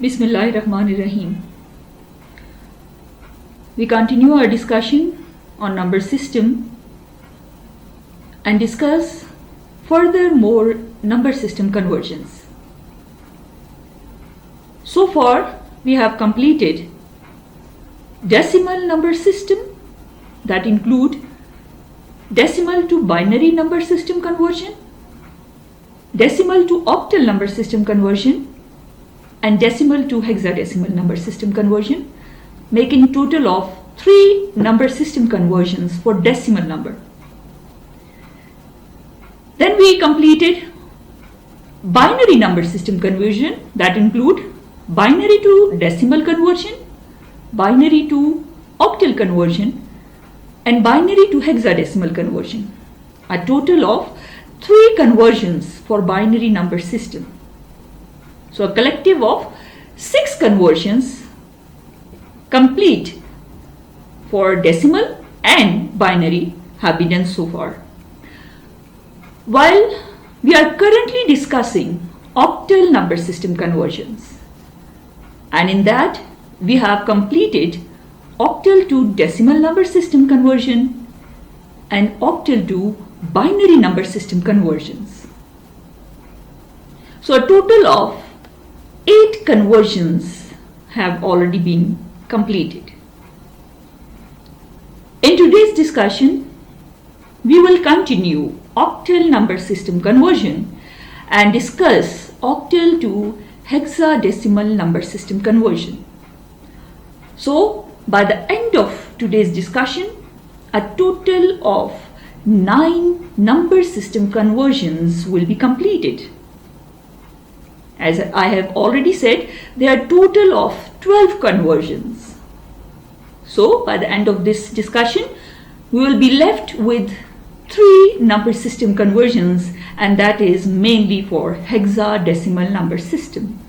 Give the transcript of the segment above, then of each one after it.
Bismillahirrahmanirrahim. We continue our discussion on number system and discuss furthermore number system conversions. So far, we have completed decimal number system, that include decimal to binary number system conversion, decimal to octal number system conversion, and decimal to hexadecimal number system conversion, making total of 3 number system conversions for decimal number. Then we completed binary number system conversion, that include binary to decimal conversion, binary to octal conversion, and binary to hexadecimal conversion. A total of 3 conversions for binary number system. So a collective of 6 conversions complete for decimal and binary have been done so far. While we are currently discussing octal number system conversions, and in that we have completed octal to decimal number system conversion and octal to binary number system conversions. So a total of 8 conversions have already been completed. In today's discussion, we will continue octal number system conversion and discuss octal to hexadecimal number system conversion. So, by the end of today's discussion, a total of 9 number system conversions will be completed. As I have already said, there are a total of 12 conversions. So, by the end of this discussion, we will be left with 3 number system conversions, and that is mainly for hexadecimal number system.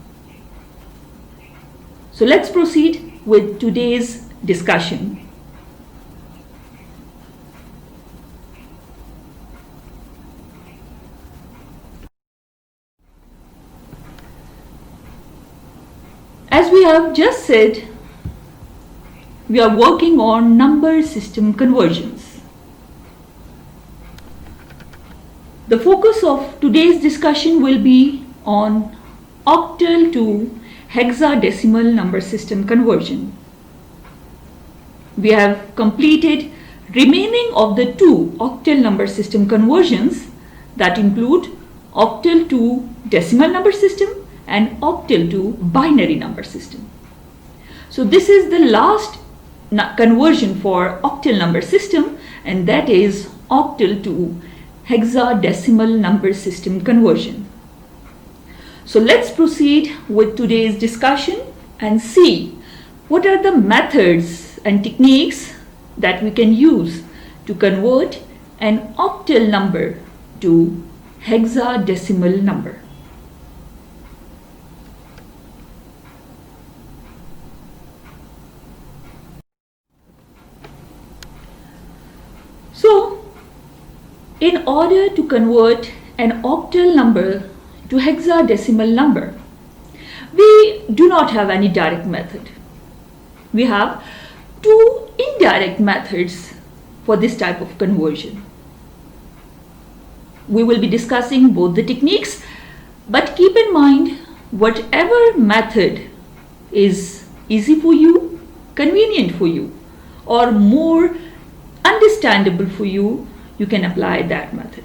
So, let's proceed with today's discussion. As we have just said, we are working on number system conversions. The focus of today's discussion will be on octal to hexadecimal number system conversion. We have completed remaining of the 2 octal number system conversions, that include octal to decimal number system and octal to binary number system. So this is the last conversion for octal number system, and that is octal to hexadecimal number system conversion. So let's proceed with today's discussion and see what are the methods and techniques that we can use to convert an octal number to hexadecimal number. So, in order to convert an octal number to hexadecimal number, we do not have any direct method. We have 2 indirect methods for this type of conversion. We will be discussing both the techniques, but keep in mind, whatever method is easy for you, convenient for you, or more understandable for you, you can apply that method.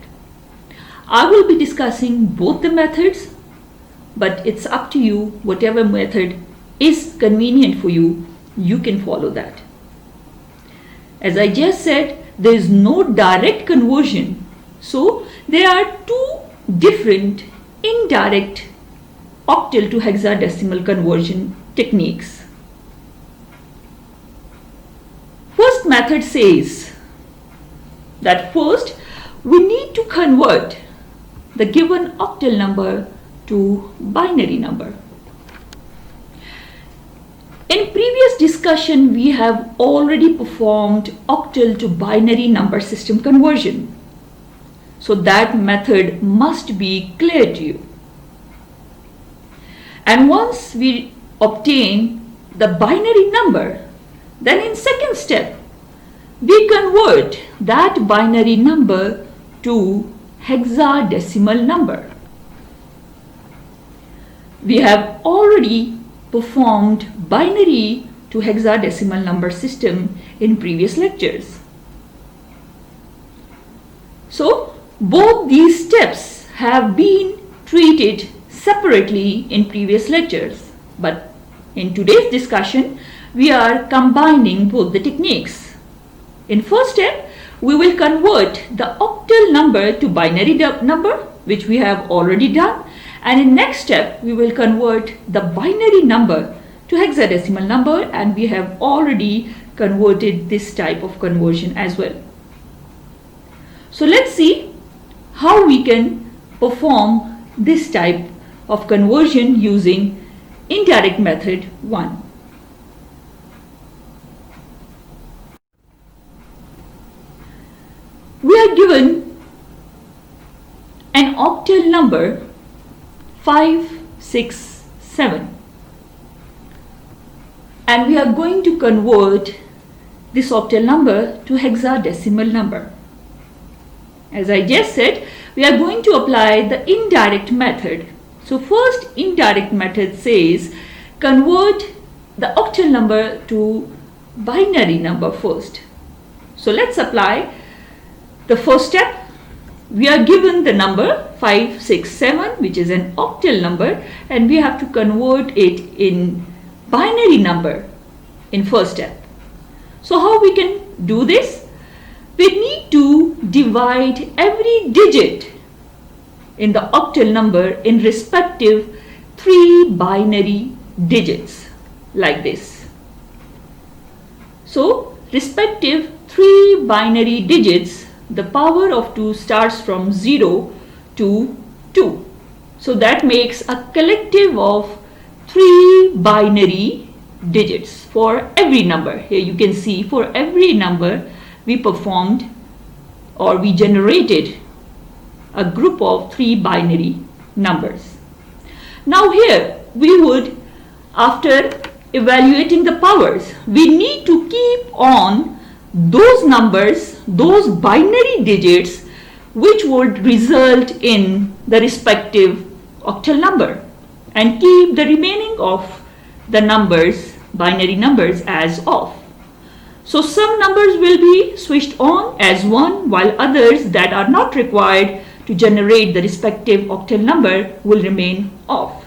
I will be discussing both the methods, but it's up to you. Whatever method is convenient for you, you can follow that. As I just said, there is no direct conversion, so there are 2 different indirect octal to hexadecimal conversion techniques. First method says that first we need to convert the given octal number to binary number. In previous discussion, we have already performed octal to binary number system conversion. So that method must be clear to you. And once we obtain the binary number, then in second step, we convert that binary number to hexadecimal number. We have already performed binary to hexadecimal number system in previous lectures. So, both these steps have been treated separately in previous lectures, but in today's discussion, we are combining both the techniques. In first step, we will convert the octal number to binary number, which we have already done, and in next step, we will convert the binary number to hexadecimal number, and we have already converted this type of conversion as well. So let's see how we can perform this type of conversion using indirect method 1. We are given an octal number 567, and we are going to convert this octal number to hexadecimal number. As I just said, we are going to apply the indirect method. So first indirect method says convert the octal number to binary number first. So let's apply the first step. We are given the number 567, which is an octal number, and we have to convert it in binary number in first step. So how we can do this? We need to divide every digit in the octal number in respective 3 binary digits like this. So respective 3 binary digits, the power of 2 starts from 0 to 2. So that makes a collective of 3 binary digits for every number. Here you can see for every number we performed or we generated a group of 3 binary numbers. Now here we would, after evaluating the powers, we need to keep on those numbers, those binary digits which would result in the respective octal number, and keep the remaining of the numbers, binary numbers, as off. So some numbers will be switched on as 1, while others that are not required to generate the respective octal number will remain off.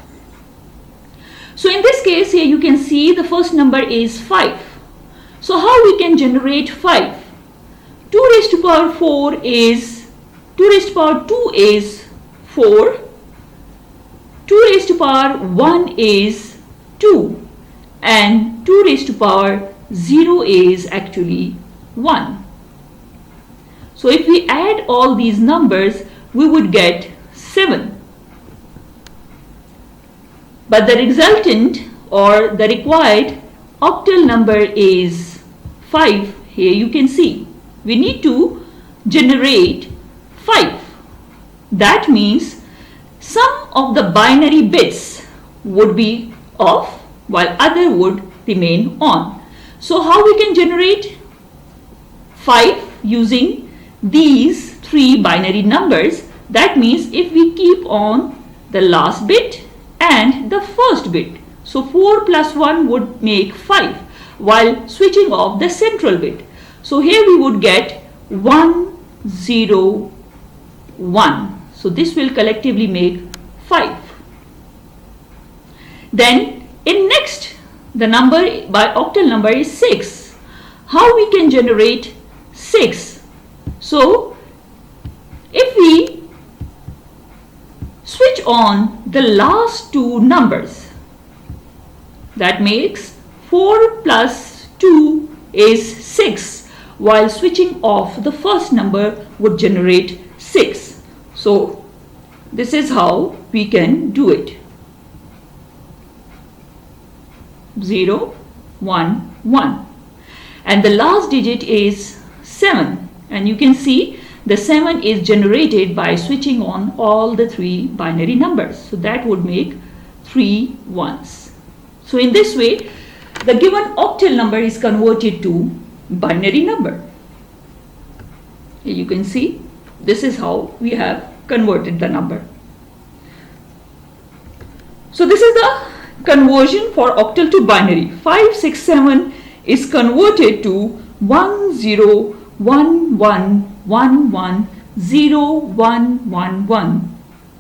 So in this case here you can see the first number is 5. So how we can generate 5? 2 raised to power 4 is 2 raised to power 2 is 4. 2 raised to power 1 is 2, and 2 raised to power 0 is actually 1. So if we add all these numbers, we would get 7. But the resultant or the required octal number is 5. Here you can see we need to generate 5. That means some of the binary bits would be off while other would remain on. So how we can generate 5 using these 3 binary numbers? That means if we keep on the last bit and the first bit, so 4 plus 1 would make 5, while switching off the central bit. So here we would get 1, 0, 1. So this will collectively make 5. Then in next, the number by octal number is 6. How we can generate 6? So if we switch on the last 2 numbers, that makes 4 plus 2 is 6, while switching off the first number would generate 6. So this is how we can do it. 0, 1, 1. And the last digit is 7. And you can see the 7 is generated by switching on all the 3 binary numbers. So that would make 3 ones. So in this way, the given octal number is converted to binary number. Here you can see, this is how we have converted the number. So this is the conversion for octal to binary. 567 is converted to 1011110111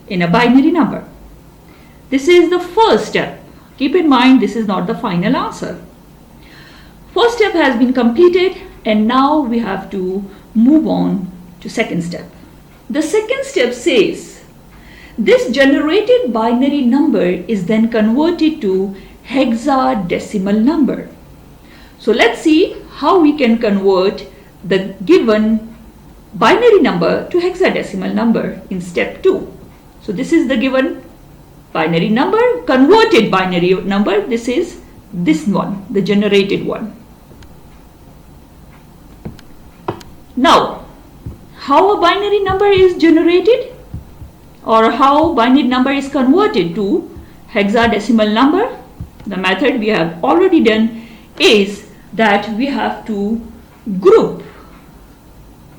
in a binary number. This is the first step. Keep in mind, this is not the final answer. First step has been completed, and now we have to move on to second step. The second step says this generated binary number is then converted to hexadecimal number. So let's see how we can convert the given binary number to hexadecimal number in step 2. So this is the given binary number, converted binary number. This is this one, the generated one. Now, how a binary number is generated, or how binary number is converted to hexadecimal number? The method we have already done is that we have to group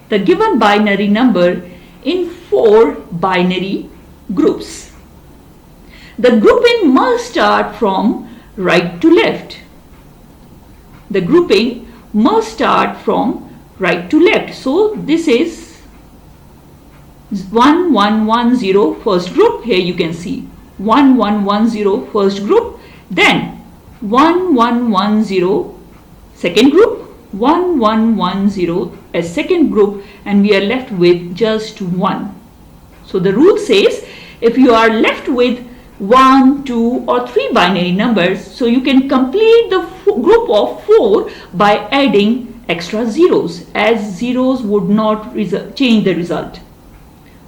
the given binary number in 4 binary groups. The grouping must start from right to left. The grouping must start from right to left. So this is 1110 first group. Here you can see 1110 first group, then 1110 second group, 1110 as second group, and we are left with just 1. So the rule says if you are left with 1, 2 or 3 binary numbers, so you can complete the group of 4 by adding extra zeros, as zeros would not change the result.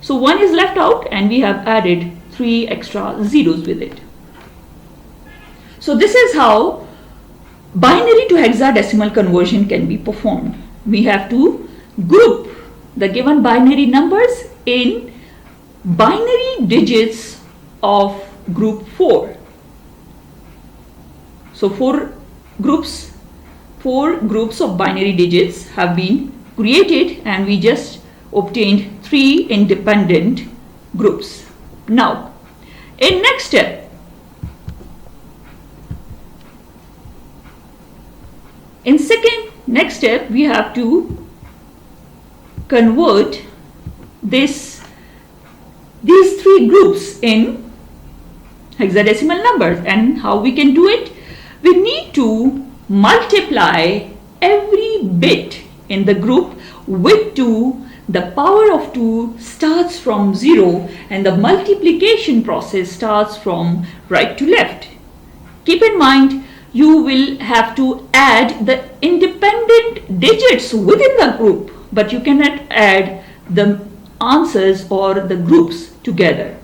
So 1 is left out and we have added 3 extra zeros with it. So this is how binary to hexadecimal conversion can be performed. We have to group the given binary numbers in binary digits of group 4. So 4 groups of binary digits have been created, and we just obtained 3 independent groups. Now, in next step, next step we have to convert these 3 groups in hexadecimal numbers. And how we can do it? We need to multiply every bit in the group with 2. The power of 2 starts from 0 and the multiplication process starts from right to left. Keep in mind, you will have to add the independent digits within the group, but you cannot add the answers or the groups together.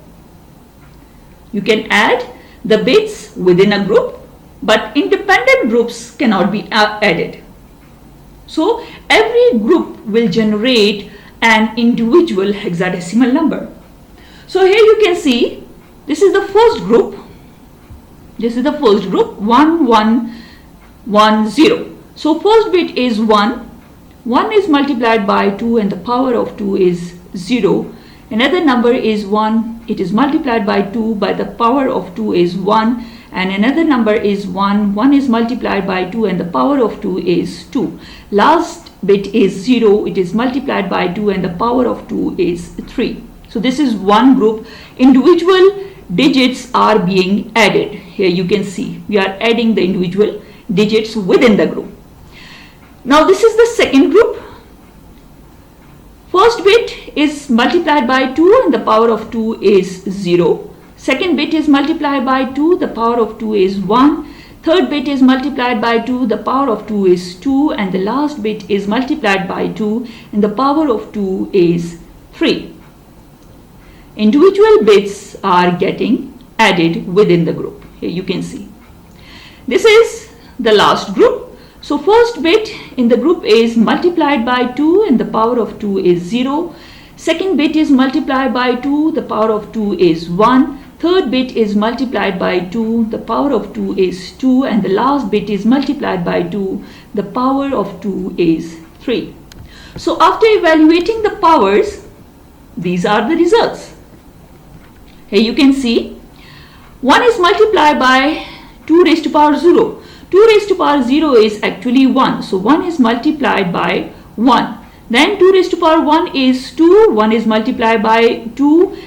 You can add the bits within a group, but independent groups cannot be added. So every group will generate an individual hexadecimal number. So here you can see, this is the first group. 1110. So first bit is 1. 1 is multiplied by 2 and the power of 2 is 0. Another number is 1. It is multiplied by 2 by the power of 2 is 1. And another number is 1. 1 is multiplied by 2 and the power of 2 is 2. Last bit is 0. It is multiplied by 2 and the power of 2 is 3. So this is one group. Individual digits are being added. Here you can see we are adding the individual digits within the group. Now this is the second group. First bit is multiplied by 2 and the power of 2 is 0. Second bit is multiplied by 2, the power of 2 is 1. Third bit is multiplied by 2, the power of 2 is 2. And the last bit is multiplied by 2 and the power of 2 is 3. Individual bits are getting added within the group. Here you can see. This is the last group. So first bit in the group is multiplied by 2 and the power of 2 is 0. Second bit is multiplied by 2, the power of 2 is 1. third bit is multiplied by 2, the power of 2 is 2, and the last bit is multiplied by 2, the power of 2 is 3. So after evaluating the powers, these are the results. Here you can see 1 is multiplied by 2 raised to power 0. 2 raised to power 0 is actually 1. So 1 is multiplied by 1. Then 2 raised to power 1 is 2. 1 is multiplied by 2.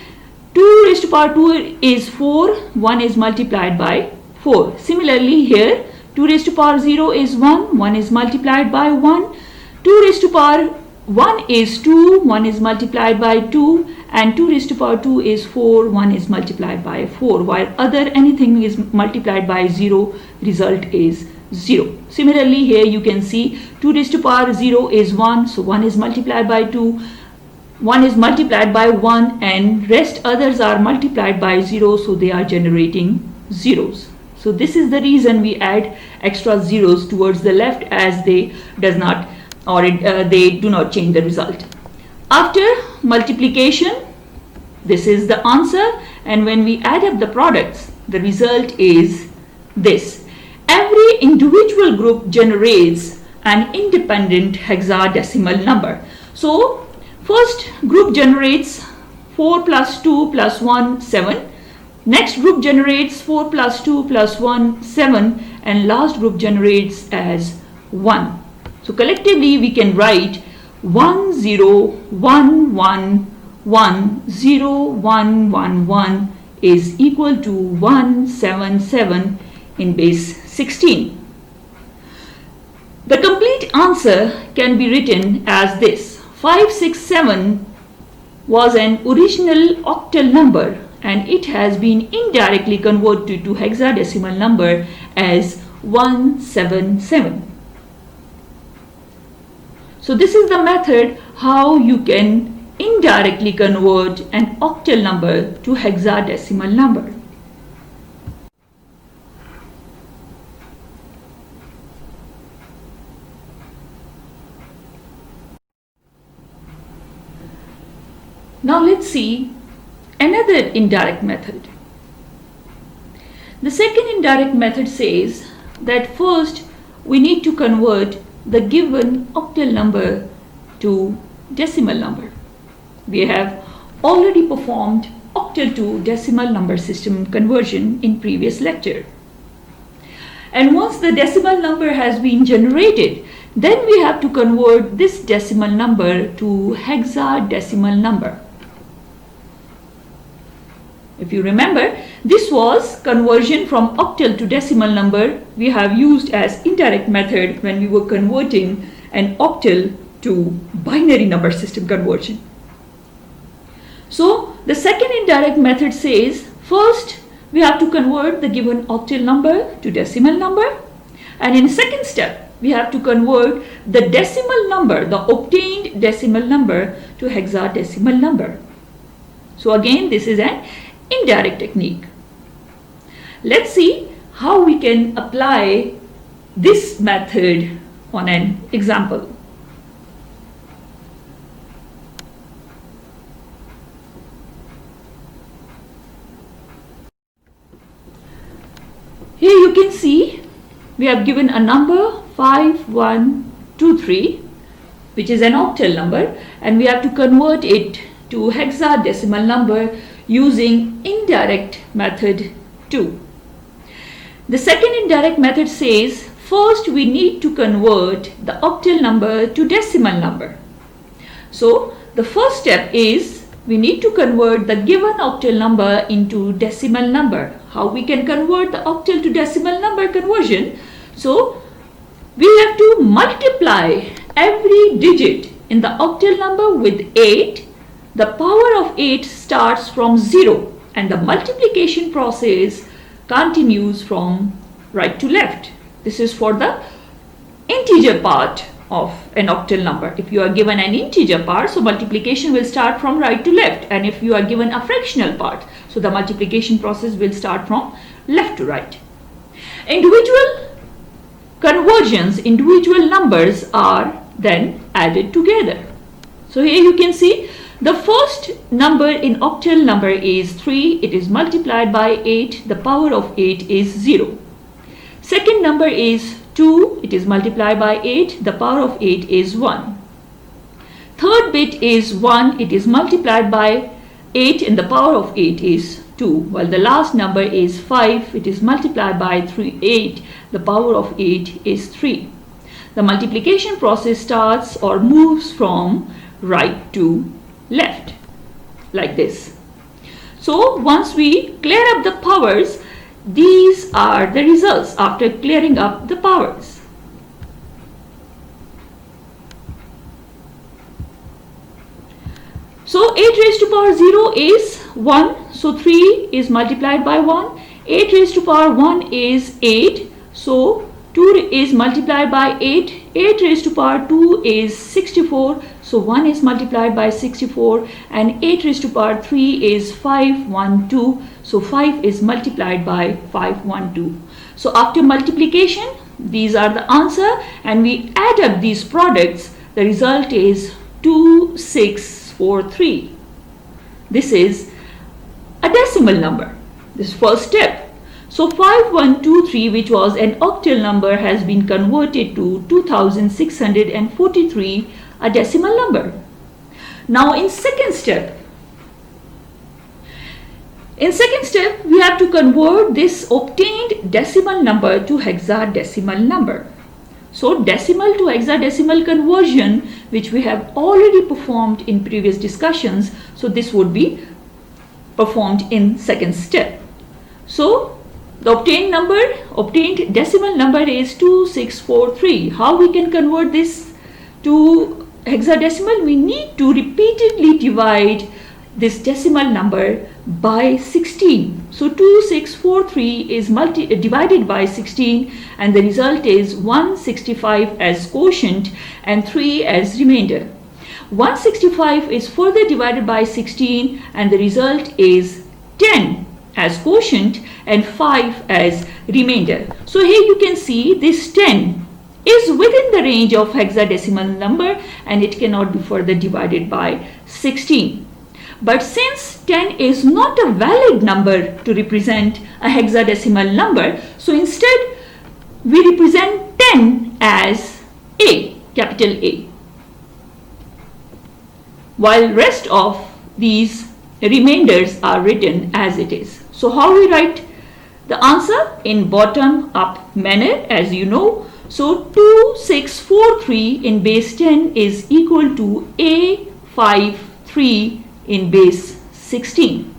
2 raised to power 2 is 4. 1 is multiplied by 4. Similarly here 2 raised to power 0 is 1. 1 is multiplied by 1. 2 raised to power 1 is 2. 1 is multiplied by 2. And 2 raised to power 2 is 4. 1 is multiplied by 4. While other anything is multiplied by 0, result is 0. Similarly here you can see 2 raised to power 0 is 1. So 1 is multiplied by 2. 1 is multiplied by 1, and rest others are multiplied by 0, so they are generating zeros. So this is the reason we add extra zeros towards the left, as they does not they do not change the result. After multiplication, this is the answer, and when we add up the products, the result is this. Every individual group generates an independent hexadecimal number. So first group generates 4 plus 2 plus 1, 7. Next group generates 4 plus 2 plus 1, 7. And last group generates as 1. So collectively we can write 1 0 1 1 1 0 1 1 1 is equal to 1 7 7 in base 16. The complete answer can be written as this. 567 was an original octal number, and it has been indirectly converted to hexadecimal number as 177. So this is the method how you can indirectly convert an octal number to hexadecimal number. Now let's see another indirect method. The second indirect method says that first we need to convert the given octal number to decimal number. We have already performed octal to decimal number system conversion in previous lecture. And once the decimal number has been generated, then we have to convert this decimal number to hexadecimal number. If you remember, this was conversion from octal to decimal number we have used as indirect method when we were converting an octal to binary number system conversion. So the second indirect method says first we have to convert the given octal number to decimal number, and in the second step we have to convert the decimal number, the obtained decimal number, to hexadecimal number. So again, this is an indirect technique. Let's see how we can apply this method on an example. Here you can see we have given a number 5123, which is an octal number, and we have to convert it to hexadecimal number using indirect method 2. The second indirect method says first we need to convert the octal number to decimal number. So the first step is we need to convert the given octal number into decimal number. How we can convert the octal to decimal number conversion? So we have to multiply every digit in the octal number with 8. The power of 8 starts from 0, and the multiplication process continues from right to left. This is for the integer part of an octal number. If you are given an integer part, so multiplication will start from right to left, and if you are given a fractional part, so the multiplication process will start from left to right. Individual conversions, individual numbers are then added together. So here you can see The first number in octal number is 3. It is multiplied by 8. The power of 8 is 0. Second number is 2. It is multiplied by 8. The power of 8 is 1. Third bit is 1. It is multiplied by 8 and the power of 8 is 2. While the last number is 5. It is multiplied by 8. The power of 8 is 3. The multiplication process starts or moves from right to left like this. So once we clear up the powers, these are the results after clearing up the powers. So 8 raised to power 0 is 1. So 3 is multiplied by 1. 8 raised to power 1 is 8. So 2 is multiplied by 8. 8 raised to power 2 is 64. So 1 is multiplied by 64. And 8 raised to power 3 is 512. So 5 is multiplied by 512. So after multiplication, these are the answer. And we add up these products. The result is 2643. This is a decimal number. This is first step. So 5123, which was an octal number, has been converted to 2643, a decimal number. Now in second step, we have to convert this obtained decimal number to hexadecimal number. So decimal to hexadecimal conversion, which we have already performed in previous discussions, so this would be performed in second step. So the obtained decimal number is 2643. How we can convert this to hexadecimal? We need to repeatedly divide this decimal number by 16. So 2643 is divided by 16 and the result is 165 as quotient and 3 as remainder. 165 is further divided by 16 and the result is 10 as quotient and 5 as remainder. So here you can see this 10 is within the range of hexadecimal number and it cannot be further divided by 16. But since 10 is not a valid number to represent a hexadecimal number, so instead we represent 10 as A, capital A, while rest of these remainders are written as it is. So how we write the answer? In bottom up manner, as you know. So 2643 in base 10 is equal to A53 in base 16.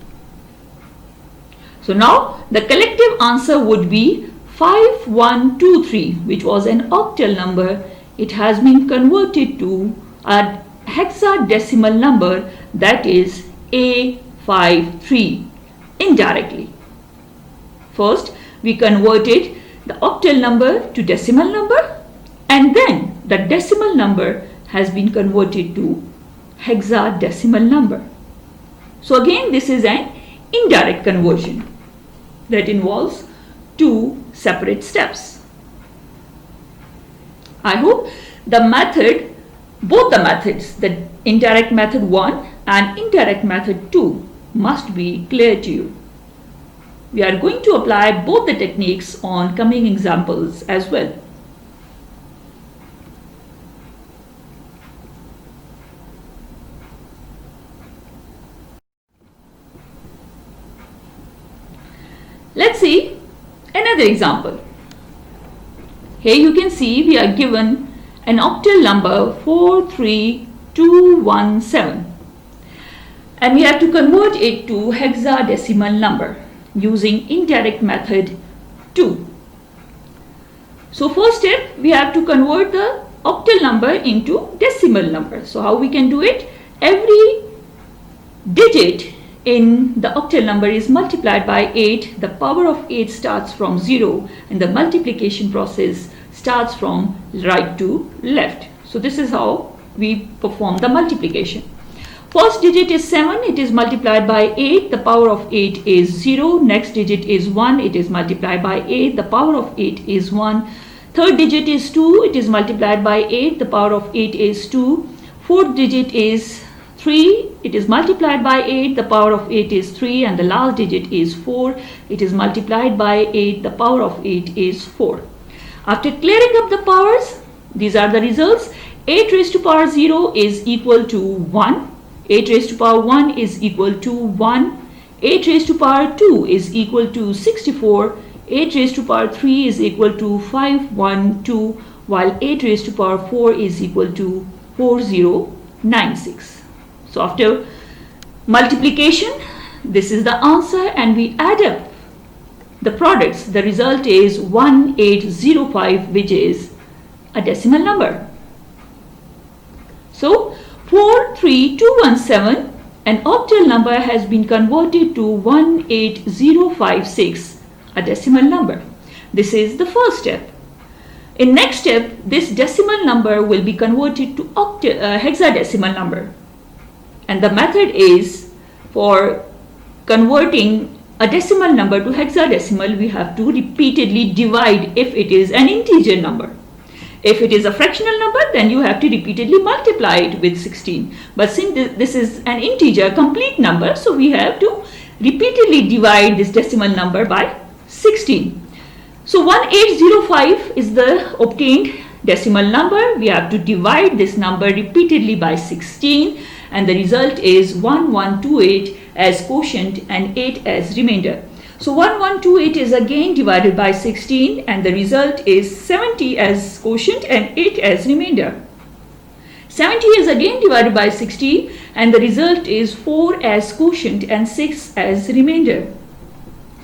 So now the collective answer would be 5123, which was an octal number. It has been converted to a hexadecimal number, that is A53, indirectly. First, we converted the octal number to decimal number and then the decimal number has been converted to hexadecimal number. So again, this is an indirect conversion that involves two separate steps. I hope both the methods, the indirect method 1 and indirect method 2, must be clear to you. We are going to apply both the techniques on coming examples as well. Let's see another example. Here you can see we are given an octal number 43217 and we have to convert it to hexadecimal number using indirect method 2. So first step, we have to convert the octal number into decimal number. So how we can do it? Every digit in the octal number is multiplied by 8. The power of 8 starts from 0 and the multiplication process starts from right to left. So this is how we perform the multiplication. First digit is 7, it is multiplied by 8, the power of 8 is 0. Next digit is 1, it is multiplied by 8, the power of 8 is 1. Third digit is 2, it is multiplied by 8, the power of 8 is 2. Fourth digit is 3, it is multiplied by 8, the power of 8 is 3, and the last digit is 4. It is multiplied by 8, the power of 8 is 4. After clearing up the powers, these are the results. 8 raised to power 0 is equal to 1. 8 raised to power 1 is equal to 1. 8 raised to power 2 is equal to 64. 8 raised to power 3 is equal to 512, while 8 raised to power 4 is equal to 4096. So after multiplication, this is the answer, and we add up the products. The result is 1805, which is a decimal number. So 43217, an octal number, has been converted to 18056, a decimal number. This is the first step. In next step, this decimal number will be converted to hexadecimal number. And the method is, for converting a decimal number to hexadecimal, we have to repeatedly divide if it is an integer number. If it is a fractional number, then you have to repeatedly multiply it with 16. But since this is an integer, complete number, so we have to repeatedly divide this decimal number by 16. So 1805 is the obtained decimal number. We have to divide this number repeatedly by 16, and the result is 1128 as quotient and 8 as remainder. So 1128 is again divided by 16, and the result is 70 as quotient and 8 as remainder. 70 is again divided by 16, and the result is 4 as quotient and 6 as remainder.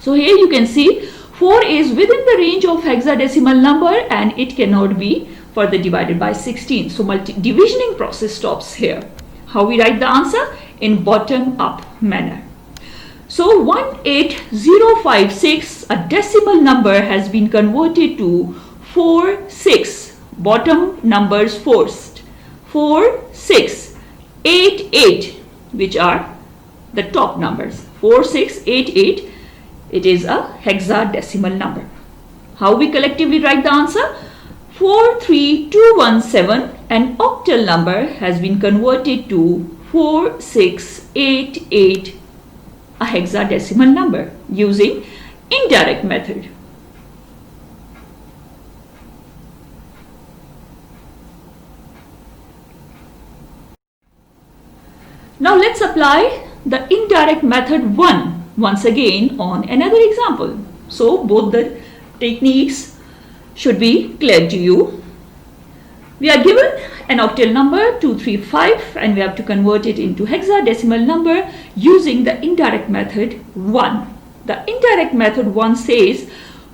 So here you can see 4 is within the range of hexadecimal number, and it cannot be further divided by 16. So divisioning process stops here. How we write the answer? In bottom up manner. So 18056, a decimal number, has been converted to 4, 6, bottom numbers first, 4, 6, 8, 8, which are the top numbers, 4, 6, 8, 8, it is a hexadecimal number. How we collectively write the answer? 43217, an octal number, has been converted to 4688, a hexadecimal number, using indirect method. Now let's apply the indirect method 1 once again on another example. So both the techniques should be clear to you. We are given an octal number 235, and we have to convert it into hexadecimal number using the indirect method 1. The indirect method 1 says,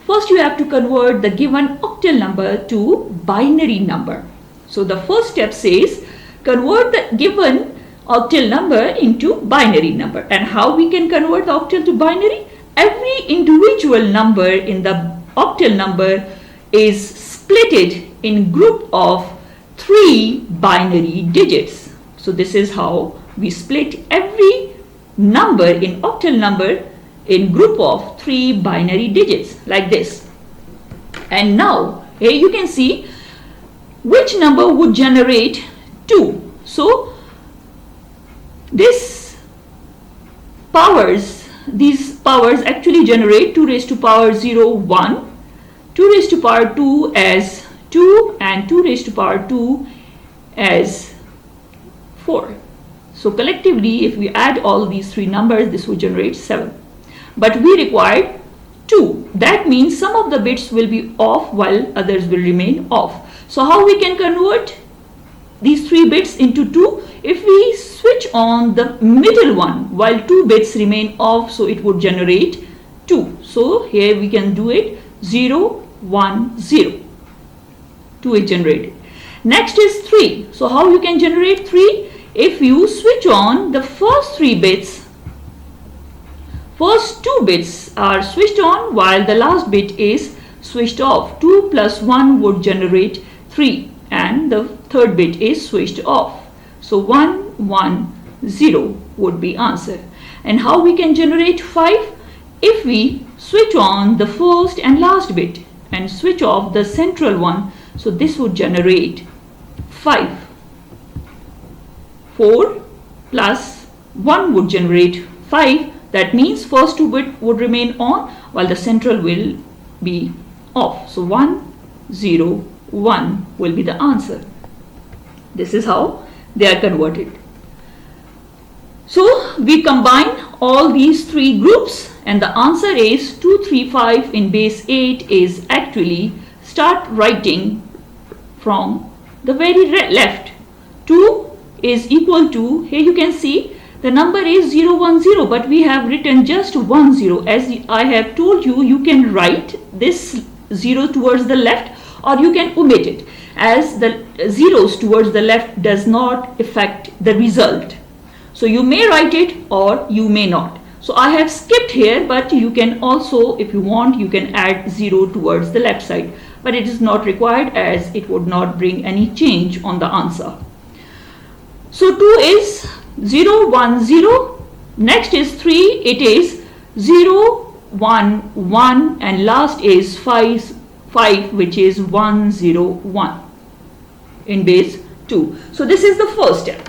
first you have to convert the given octal number to binary number. So the first step says, convert the given octal number into binary number. And how we can convert the octal to binary? Every individual number in the octal number is splitted in group of 3 binary digits. So this is how we split every number in octal number in group of 3 binary digits, like this. And now here you can see which number would generate 2. So these powers actually generate 2 raised to power 0, 1, 2 raised to power 2 as 2, and 2 raised to power 2 as 4. So collectively, if we add all these 3 numbers, this will generate 7. But we require 2. That means some of the bits will be off while others will remain off. So how we can convert these 3 bits into 2? If we switch on the middle one while 2 bits remain off, so it would generate 2. So here we can do it 0, 1, 0. 2 is generated. Next is 3. So how you can generate 3? If you switch on the first 3 bits, first 2 bits are switched on while the last bit is switched off. 2 plus 1 would generate 3, and the third bit is switched off. So 1, 1, 0 would be answer. And how we can generate 5? If we switch on the first and last bit and switch off the central one, so this would generate 5. 4, plus 1 would generate 5. That means first 2 bit would remain on while the central will be off. So 1, 0, 1 will be the answer. This is how they are converted. So we combine all these three groups and the answer is 235 in base 8 is actually, start writing from the very left. 2 is equal to, here you can see the number is 010, but we have written just 10. As I have told you, you can write this 0 towards the left or you can omit it, as the zeros towards the left does not affect the result. So you may write it or you may not. So I have skipped here, but you can also, if you want, you can add 0 towards the left side. But it is not required as it would not bring any change on the answer. So 2 is 0, 1, 0. Next is 3. It is 0, 1, 1. And last is 5, which is 1, 0, 1 in base 2. So this is the first step.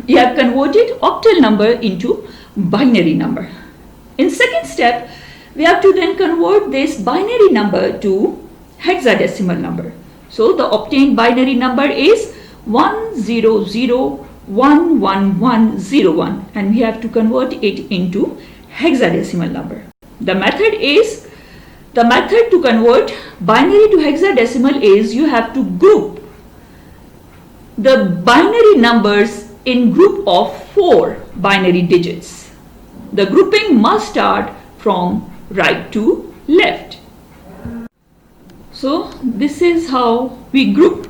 We have converted octal number into binary number. In second step, we have to then convert this binary number to hexadecimal number. So the obtained binary number is 1001101 and we have to convert it into hexadecimal number. The method to convert binary to hexadecimal is you have to group the binary numbers in group of 4 binary digits. The grouping must start from right to left. So this is how we group.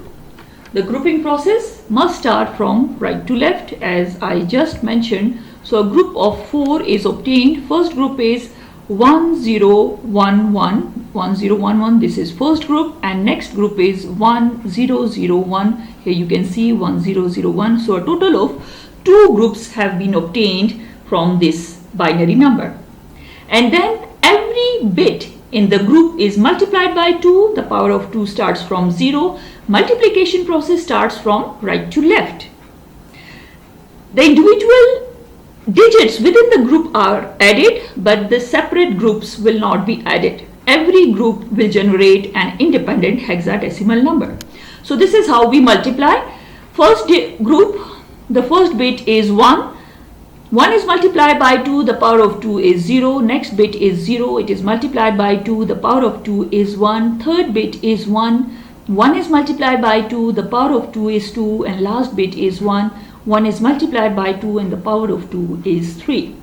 The grouping process must start from right to left as I just mentioned. So a group of 4 is obtained. First group is 1011. This is first group, and next group is 1001. Here you can see 1001. So a total of 2 groups have been obtained from this binary number. And then every bit in the group is multiplied by 2. The power of 2 starts from 0. Multiplication process starts from right to left. The individual digits within the group are added, but the separate groups will not be added. Every group will generate an independent hexadecimal number. So this is how we multiply. First group, the first bit is 1. 1 is multiplied by 2, the power of 2 is 0. Next bit is 0, it is multiplied by 2, the power of 2 is 1. Third bit is 1. 1 is multiplied by 2, the power of 2 is 2, and last bit is 1. 1 is multiplied by 2 and the power of 2 is 3.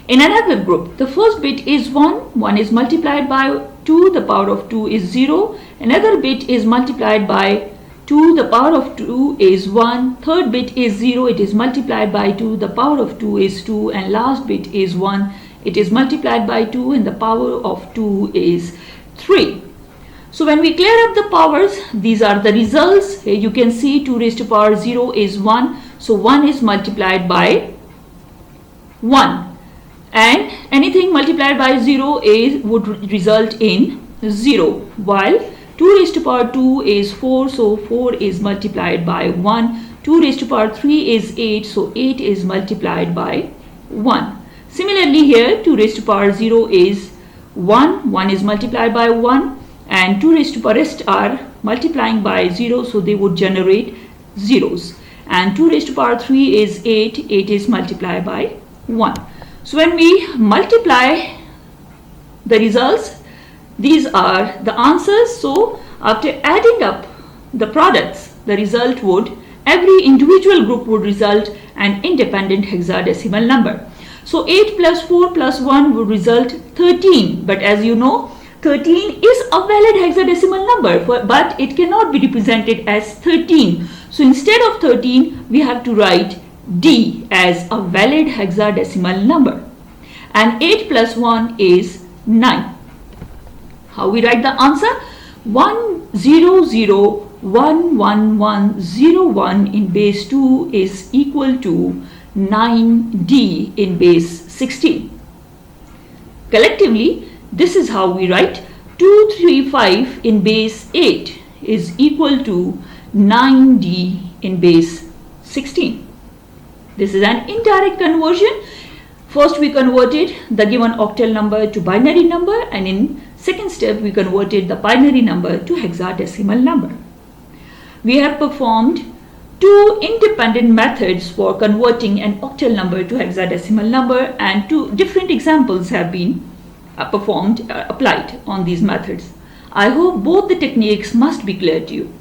In another group, the first bit is 1. 1 is multiplied by 2, the power of 2 is 0. Another bit is multiplied by 2, the power of 2 is 1. Third bit is 0, it is multiplied by 2, the power of 2 is 2. And last bit is 1, it is multiplied by 2 and the power of 2 is 3. So when we clear up the powers, these are the results. Here you can see 2 raised to power 0 is 1. So 1 is multiplied by 1. And anything multiplied by 0 would result in 0. While 2 raised to power 2 is 4. So 4 is multiplied by 1. 2 raised to power 3 is 8. So 8 is multiplied by 1. Similarly here 2 raised to power 0 is 1. 1 is multiplied by 1. And 2 raised to power rest are multiplying by 0, so they would generate zeros. And 2 raised to power 3 is 8. 8 is multiplied by 1. So when we multiply the results, these are the answers. So after adding up the products, the result would, every individual group would result an independent hexadecimal number. So 8 plus 4 plus 1 would result 13. But as you know, 13 is a valid hexadecimal number, but it cannot be represented as 13. So instead of 13, we have to write D as a valid hexadecimal number. And 8 plus 1 is 9. How we write the answer? 1001101 in base 2 is equal to 9D in base 16. Collectively, this is how we write 235 in base 8 is equal to 9D in base 16. This is an indirect conversion. First we converted the given octal number to binary number, and in second step we converted the binary number to hexadecimal number. We have performed two independent methods for converting an octal number to hexadecimal number, and two different examples have been applied on these methods. I hope both the techniques must be clear to you.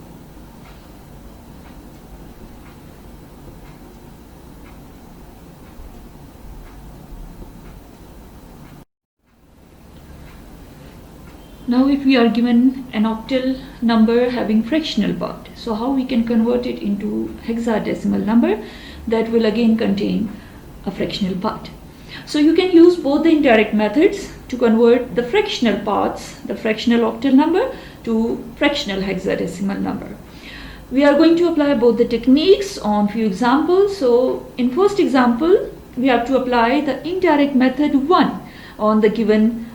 Now if we are given an octal number having fractional part, so how we can convert it into hexadecimal number that will again contain a fractional part. So you can use both the indirect methods to convert the fractional parts, the fractional octal number, to fractional hexadecimal number. We are going to apply both the techniques on few examples. So in first example, we have to apply the indirect method 1 on the given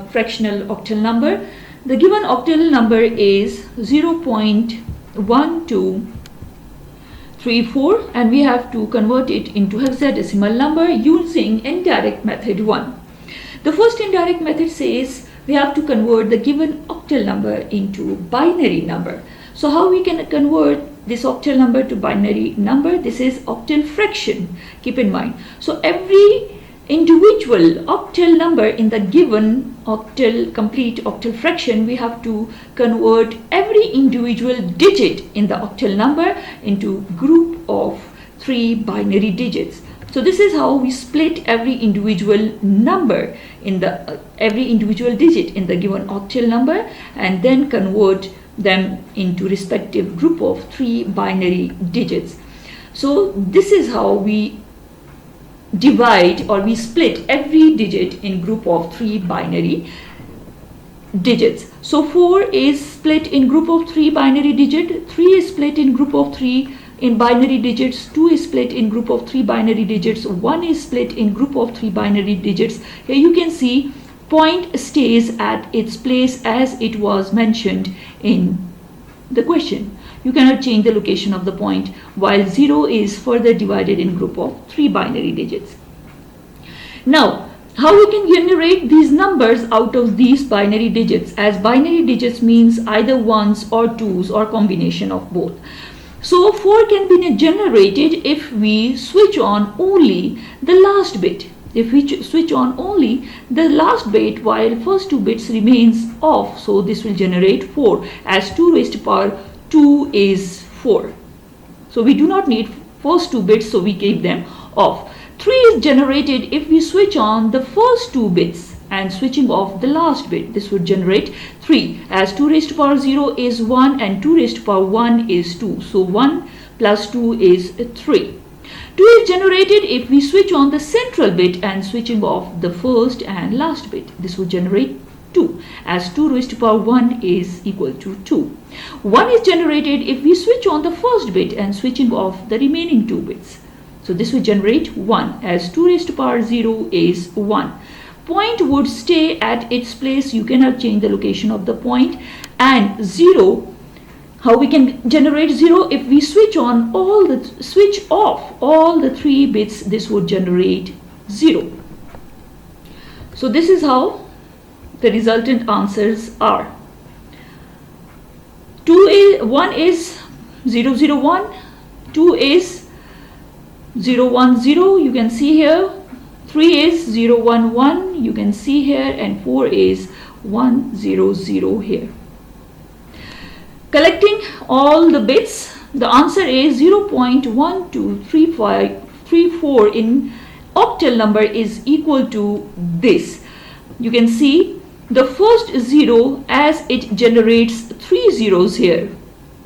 fractional octal number. The given octal number is 0.1234, and we have to convert it into hexadecimal number using indirect method 1. The first indirect method says we have to convert the given octal number into binary number. So how we can convert this octal number to binary number? This is octal fraction, keep in mind. So every individual octal number in the given complete octal fraction, we have to convert every individual digit in the octal number into group of 3 binary digits. So this is how we split every individual number in the every individual digit in the given octal number, and then convert them into respective group of 3 binary digits. So this is how we divide, or we split every digit in group of 3 binary digits. So 4 is split in group of 3 binary digit, 3 is split in group of 3 in binary digits, 2 is split in group of 3 binary digits, 1 is split in group of 3 binary digits. Here you can see point stays at its place as it was mentioned in the question. You cannot change the location of the point, while 0 is further divided in group of 3 binary digits. Now, how we can generate these numbers out of these binary digits, as binary digits means either ones or twos or combination of both. So 4 can be generated if we switch on only the last bit. If we switch on only the last bit while first 2 bits remains off, so this will generate 4, as 2 raised to power 2 is 4. So we do not need first 2 bits, so we keep them off. 3 is generated if we switch on the first 2 bits and switching off the last bit. This would generate 3, as 2 raised to power 0 is 1 and 2 raised to power 1 is 2. So 1 plus 2 is 3. 2 is generated if we switch on the central bit and switching off the first and last bit. This would generate 2, as 2 raised to power 1 is equal to 2. 1 is generated if we switch on the first bit and switching off the remaining 2 bits. So this will generate 1, as 2 raised to power 0 is 1. Point would stay at its place, you cannot change the location of the point. And 0, how we can generate 0? If we switch off all the 3 bits, this would generate 0. So this is how the resultant answers are. 1 is 001, 2 is 010, you can see here, 3 is 011, you can see here, and 4 is 100 here. Collecting all the bits, the answer is 0.1234 in octal number is equal to this. You can see the first 0, as it generates 3 zeros here,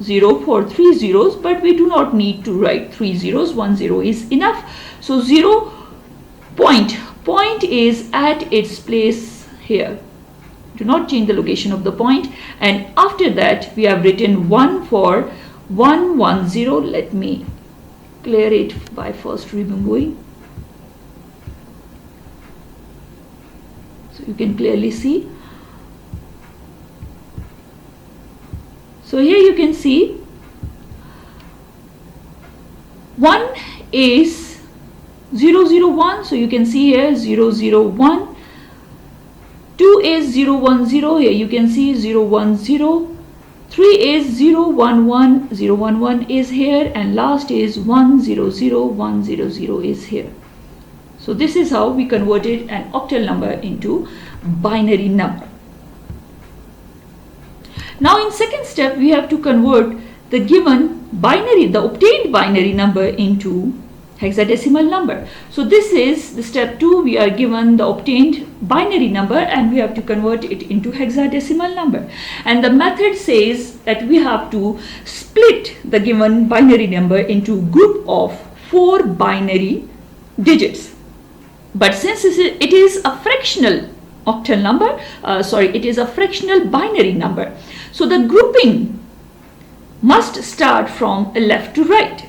0 for 3 zeros, but we do not need to write 3 zeros, 1 0 is enough. So 0 point is at its place here. Do not change the location of the point, and after that we have written 1 for 110. Let me clear it by first removing, so you can clearly see. So here you can see 1 is 0, 0, 1. So you can see here 0, 0, 1. 2 is 0, 1, 0. Here you can see 0, 1, 0. 3 is 0, 1, 1. 0, 1, 1 is here. And last is 1, 0, 0, 1, 0, 0 is here. So this is how we converted an octal number into binary number. Now in second step, we have to convert the given binary, the obtained binary number into hexadecimal number. So this is the step 2. We are given the obtained binary number and we have to convert it into hexadecimal number. And the method says that we have to split the given binary number into group of 4 binary digits. But since it is a fractional octal number, it is a fractional binary number. So the grouping must start from left to right.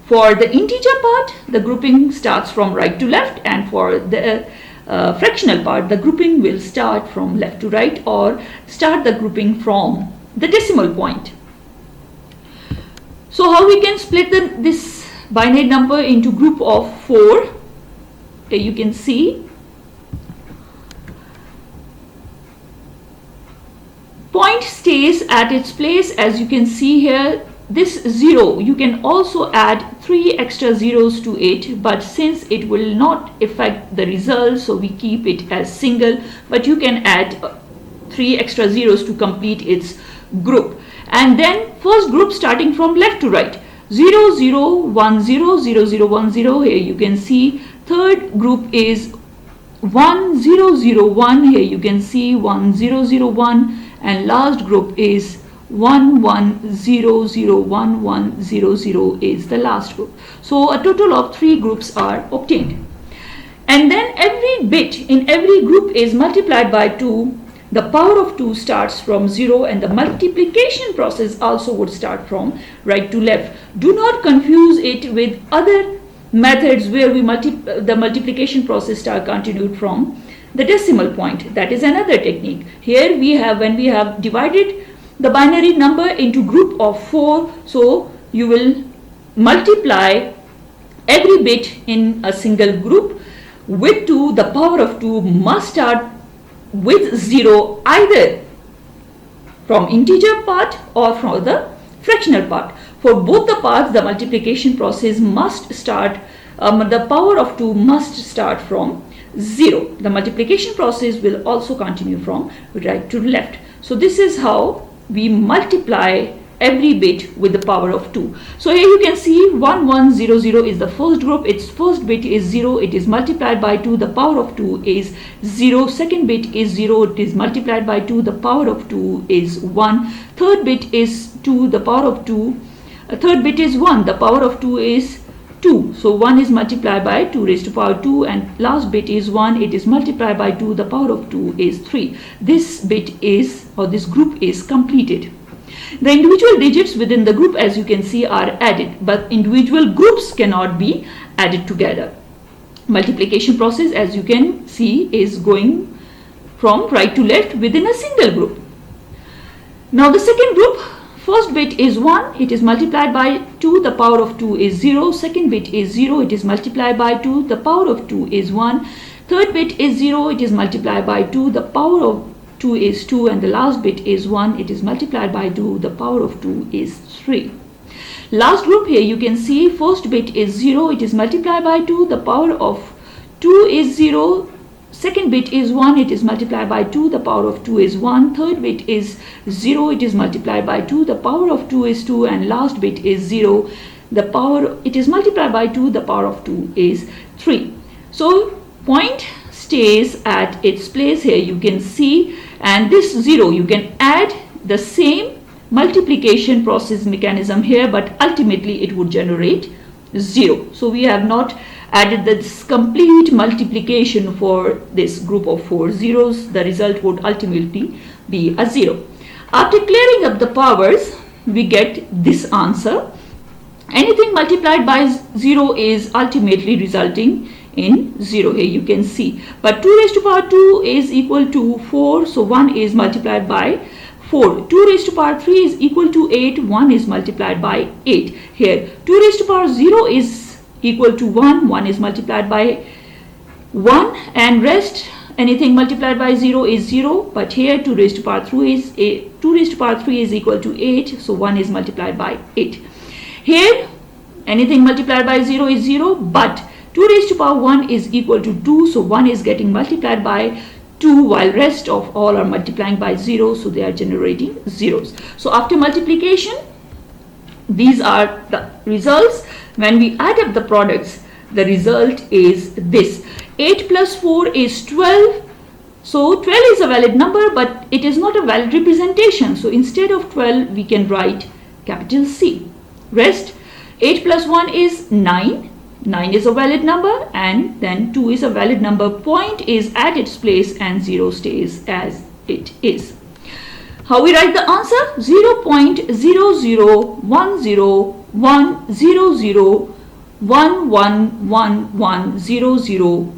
For the integer part, the grouping starts from right to left, and for the fractional part, the grouping will start from left to right or start the grouping from the decimal point. So how we can split this binary number into group of 4? Here you can see point stays at its place. As you can see here, this 0, you can also add 3 extra zeros to it, but since it will not affect the result, so we keep it as single, but you can add 3 extra zeros to complete its group. And then first group starting from left to right, 0, 0, 1, 0, 0, 0, 1, 0. Here you can see third group is 1, 0, 0, 1. Here you can see 1, 0, 0, 1. And last group is 1, 1, 0, 0, 1, 1, 0, 0 is the last group. So a total of 3 groups are obtained. And then every bit in every group is multiplied by 2. The power of 2 starts from 0 and the multiplication process also would start from right to left. Do not confuse it with other methods where the multiplication process continued from the decimal point. That is another technique. Here we have, when we have divided the binary number into group of 4, so you will multiply every bit in a single group with 2. The power of 2 must start with 0 either from integer part or from the fractional part. For both the parts, the multiplication process must start, the power of 2 must start from 0. The multiplication process will also continue from right to left. So this is how we multiply every bit with the power of 2. So here you can see 1, 1, 0, 0 is the first group. Its first bit is 0. It is multiplied by 2. The power of 2 is 0. Second bit is 0. It is multiplied by 2. The power of 2 is 1. Third bit is 2. The power of 2. Third bit is 1. The power of 2 is 2. So 1 is multiplied by 2 raised to power 2, and last bit is 1. It is multiplied by 2. The power of 2 is 3. This bit is, or this group is completed. The individual digits within the group, as you can see, are added, but individual groups cannot be added together. Multiplication process, as you can see, is going from right to left within a single group. Now the second group, first bit is 1. It is multiplied by 2. The power of 2 is 0. Second bit is 0. It is multiplied by 2. The power of 2 is 1. Third bit is 0. It is multiplied by 2. The power of 2 is 2, and the last bit is 1. It is multiplied by 2. The power of 2 is 3. Last group, here you can see first bit is 0. It is multiplied by 2. The power of 2 is 0. Second bit is 1. It is multiplied by 2. The power of 2 is 1. Third bit is 0. It is multiplied by 2. The power of 2 is 2. And last bit is 0. It is multiplied by 2. The power of 2 is 3. So point stays at its place. Here you can see, and this 0, you can add the same multiplication process mechanism here, but ultimately it would generate 0. So we have not added this complete multiplication for this group of 4 zeros. The result would ultimately be a 0. After clearing up the powers, we get this answer. Anything multiplied by 0 is ultimately resulting in 0. Here you can see, but 2 raised to power 2 is equal to 4, so 1 is multiplied by 4. 2 raised to power 3 is equal to 8. 1 is multiplied by 8. Here 2 raised to power 0 is equal to 1, 1 is multiplied by 1, and rest anything multiplied by 0 is 0, but here 2 raised to power 3 is 2 raised to power 3 is equal to 8, so 1 is multiplied by 8. Here anything multiplied by 0 is 0, but 2 raised to power 1 is equal to 2, so 1 is getting multiplied by 2, while rest of all are multiplying by 0, so they are generating zeros. So after multiplication, these are the results. When we add up the products, the result is this. 8 plus 4 is 12. So 12 is a valid number, but it is not a valid representation. So instead of 12, we can write capital C. Rest, 8 plus 1 is 9. 9 is a valid number, and then 2 is a valid number. Point is at its place and 0 stays as it is. How we write the answer? 0.0010100111100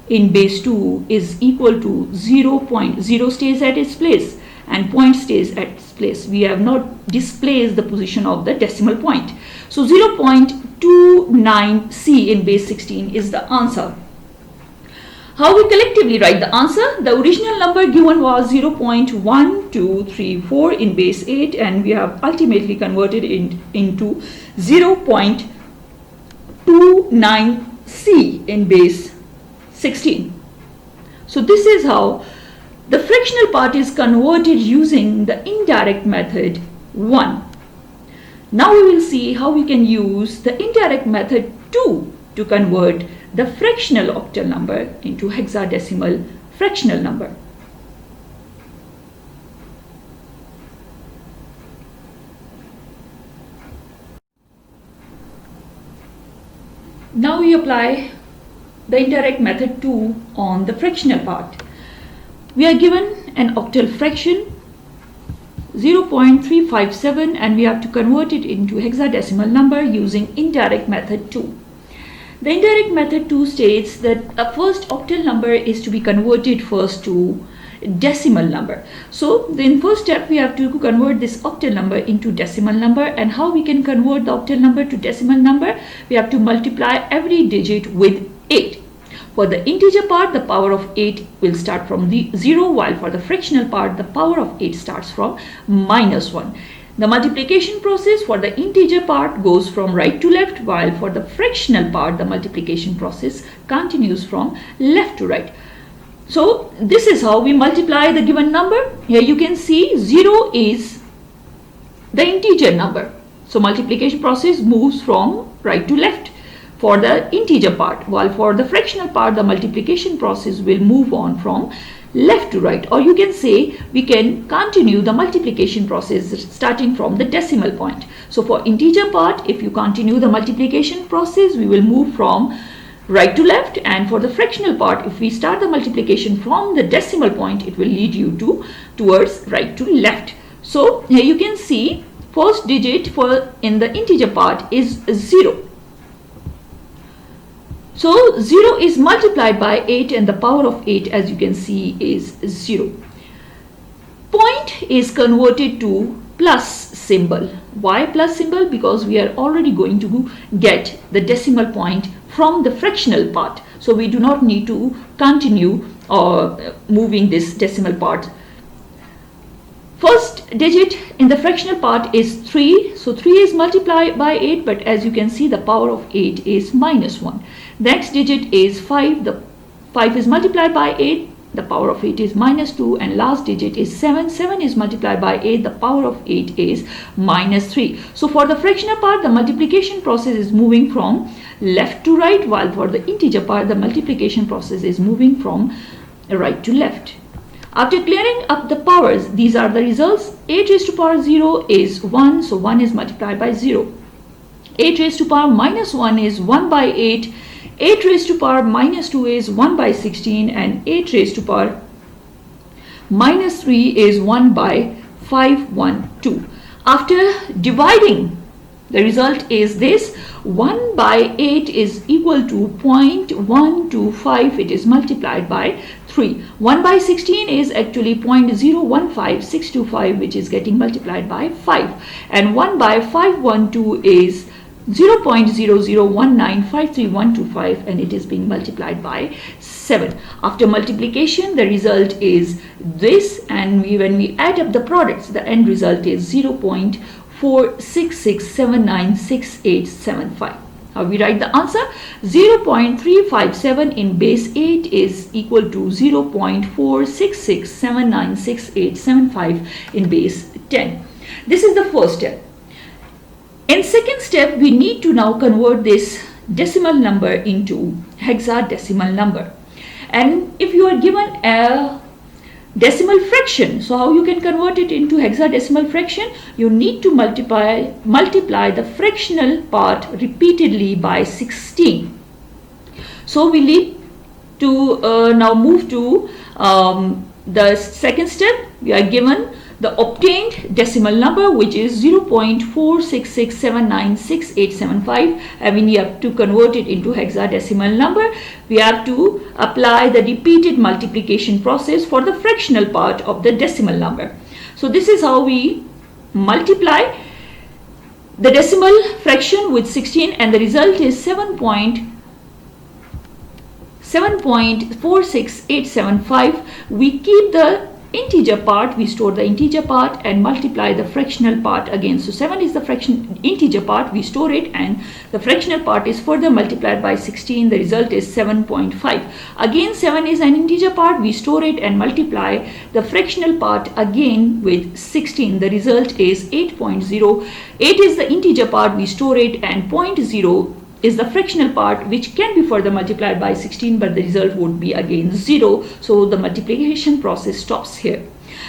in base 2 is equal to 0.0 stays at its place and point stays at its place. We have not displaced the position of the decimal point. So 0.29C in base 16 is the answer. How we collectively write the answer? The original number given was 0.1234 in base 8, and we have ultimately converted it into 0.29C in base 16. So this is how the fractional part is converted using the indirect method 1. Now we will see how we can use the indirect method 2 to convert the fractional octal number into hexadecimal fractional number. Now we apply the indirect method 2 on the fractional part. We are given an octal fraction 0.357, and we have to convert it into hexadecimal number using indirect method 2. The indirect method 2 states that a first octal number is to be converted first to decimal number. So in first step we have to convert this octal number into decimal number. And how we can convert the octal number to decimal number? We have to multiply every digit with 8. For the integer part, the power of 8 will start from the 0, while for the fractional part, the power of 8 starts from -1. The multiplication process for the integer part goes from right to left, while for the fractional part, the multiplication process continues from left to right. So this is how we multiply the given number. Here you can see 0 is the integer number. So multiplication process moves from right to left for the integer part, while for the fractional part, the multiplication process will move on from left to right, or you can say we can continue the multiplication process starting from the decimal point. So for integer part, if you continue the multiplication process, we will move from right to left, and for the fractional part, if we start the multiplication from the decimal point, it will lead you towards right to left. So here you can see first digit for in the integer part is 0. So 0 is multiplied by 8, and the power of 8, as you can see, is 0. Point is converted to plus symbol. Why plus symbol? Because we are already going to get the decimal point from the fractional part. So we do not need to continue moving this decimal part. First digit in the fractional part is 3. So 3 is multiplied by 8, but as you can see, the power of 8 is -1. Next digit is 5. The 5 is multiplied by 8. The power of 8 is -2. And last digit is 7. 7 is multiplied by 8. The power of 8 is -3. So for the fractional part, the multiplication process is moving from left to right, while for the integer part, the multiplication process is moving from right to left. After clearing up the powers, these are the results. 8 raised to power 0 is 1, so 1 is multiplied by 0. 8 raised to power -1 is 1 by 8. 8 raised to power -2 is 1 by 16, and 8 raised to power -3 is 1 by 512. After dividing, the result is this. 1 by 8 is equal to 0.125. It is multiplied by 3. 1 by 16 is actually 0.015625, which is getting multiplied by 5. And 1 by 512 is 0.001953125, and it is being multiplied by 7. After multiplication, the result is this, and when we add up the products, the end result is 0.466796875. How we write the answer? 0.357 in base 8 is equal to 0.466796875 in base 10. This is the first step. In second step, we need to now convert this decimal number into hexadecimal number. And if you are given a decimal fraction, so how you can convert it into hexadecimal fraction? You need to multiply the fractional part repeatedly by 16. So we need to now move to the second step. We are given the obtained decimal number, which is 0.466796875, and we have to convert it into hexadecimal number. We have to apply the repeated multiplication process for the fractional part of the decimal number. So this is how we multiply the decimal fraction with 16, and the result is 7.46875. We keep the integer part, we store the integer part and multiply the fractional part again. So 7 is the integer part, we store it, and the fractional part is further multiplied by 16. The result is 7.5. Again 7 is an integer part, we store it and multiply the fractional part again with 16. The result is 8.0. 8 is the integer part, we store it, and 0.0 is the fractional part, which can be further multiplied by 16, but the result would be again 0. So the multiplication process stops here.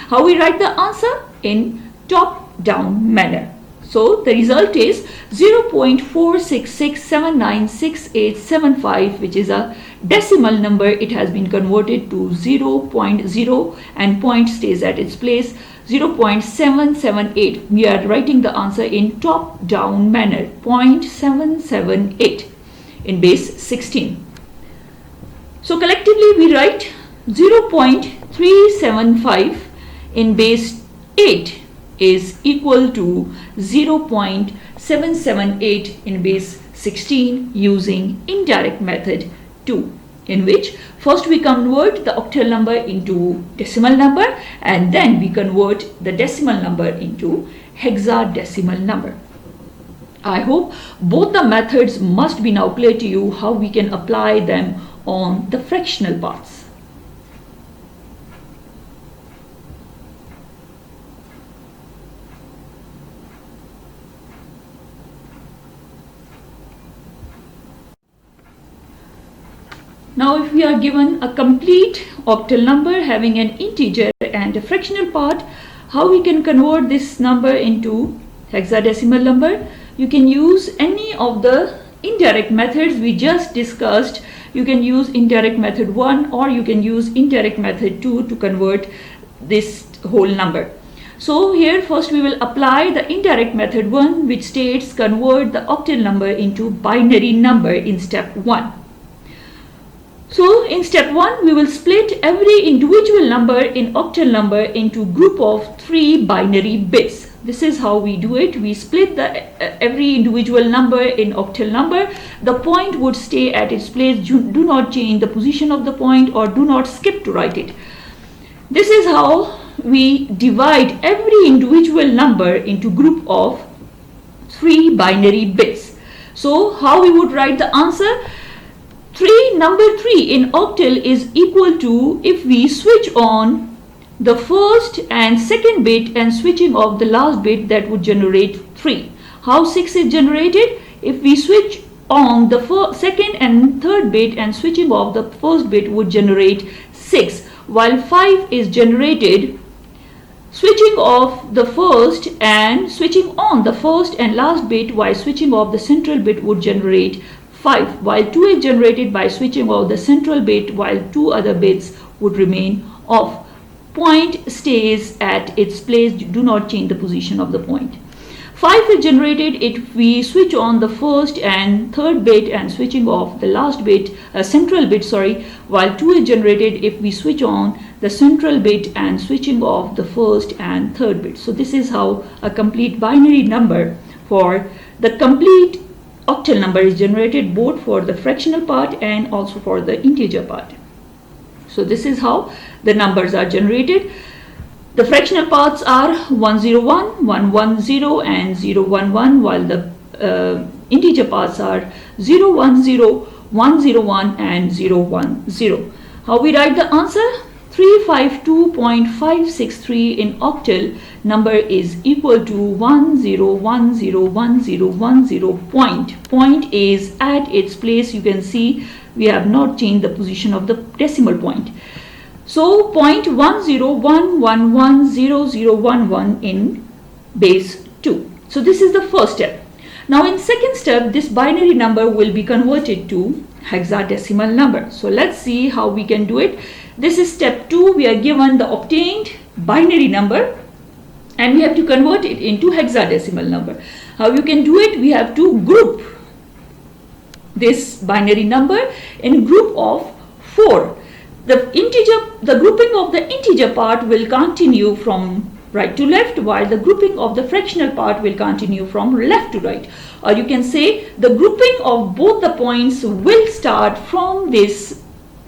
How we write the answer? In top-down manner. So the result is 0.466796875, which is a decimal number. It has been converted to 0.0 and point stays at its place. 0.778. We are writing the answer in top-down manner. 0.778 in base 16. So collectively we write 0.375 in base 8 is equal to 0.778 in base 16 using indirect method 2, in which first we convert the octal number into decimal number, and then we convert the decimal number into hexadecimal number. I hope both the methods must be now clear to you how we can apply them on the fractional parts. Now if we are given a complete octal number having an integer and a fractional part, how we can convert this number into hexadecimal number? You can use any of the indirect methods we just discussed. You can use indirect method 1 or you can use indirect method 2 to convert this whole number. So here first we will apply the indirect method 1, which states convert the octal number into binary number in step 1. So in step 1 we will split every individual number in octal number into group of 3 binary bits. This is how we do it. We split every individual number in octal number. The point would stay at its place. Do not change the position of the point or do not skip to write it. This is how we divide every individual number into group of 3 binary bits. So how we would write the answer? Number 3 in octal is equal to, if we switch on the first and second bit and switching off the last bit, that would generate 3. How 6 is generated? If we switch on the second and third bit and switching off the first bit would generate 6, while 5 is generated switching off the first and switching on the first and last bit, while switching off the central bit would generate 5, while 2 is generated by switching off the central bit, while 2 other bits would remain off. Point stays at its place. Do not change the position of the point. 5 is generated if we switch on the first and third bit and switching off the last bit, central bit, while 2 is generated if we switch on the central bit and switching off the first and third bit. So this is how a complete binary number for the complete octal number is generated both for the fractional part and also for the integer part. So this is how the numbers are generated. The fractional parts are 101, 110 and 011, while the integer parts are 010, 101 and 010. How we write the answer? 352.563 in octal number is equal to 10101010 point. Point is at its place. You can see we have not changed the position of the decimal point. So 0.101110011 in base 2. So this is the first step. Now in second step, this binary number will be converted to hexadecimal number. So let's see how we can do it. This is step 2. We are given the obtained binary number and we have to convert it into hexadecimal number. How you can do it? We have to group this binary number in group of 4. The grouping of the integer part will continue from right to left, while the grouping of the fractional part will continue from left to right. Or you can say the grouping of both the points will start from this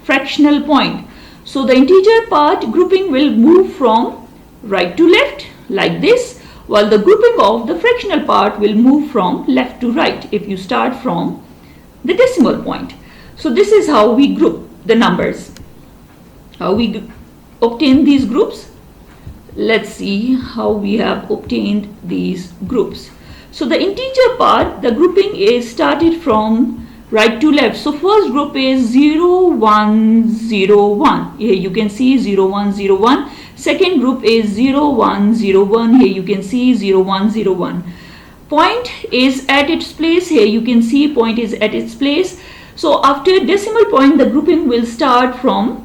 fractional point. So the integer part grouping will move from right to left like this, while the grouping of the fractional part will move from left to right if you start from the decimal point. So this is how we group the numbers. How we obtain these groups? Let's see how we have obtained these groups. So the integer part, the grouping is started from right to left. So first group is 0101. Here you can see 0101. Second group is 0101. Here you can see 0101. Point is at its place. Here you can see point is at its place. So after decimal point, the grouping will start from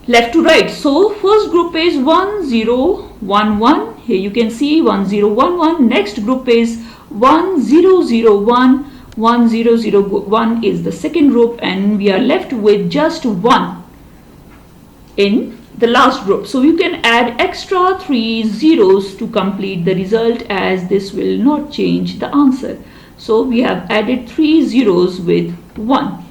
left to right. So first group is 1011. Here you can see 1011. Next group is 1001. 1001 is the second group, and we are left with just 1 in the last group. So you can add extra 3 zeros to complete the result, as this will not change the answer. So we have added 3 zeros with 1.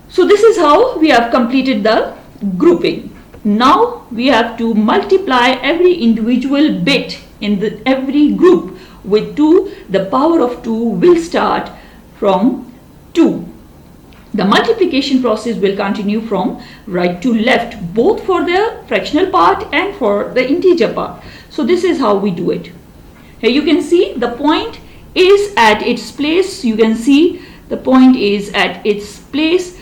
So this is how we have completed the grouping. Now we have to multiply every individual bit in every group with 2. The power of 2 will start from 2. The multiplication process will continue from right to left, both for the fractional part and for the integer part. So this is how we do it. Here you can see the point is at its place. You can see the point is at its place.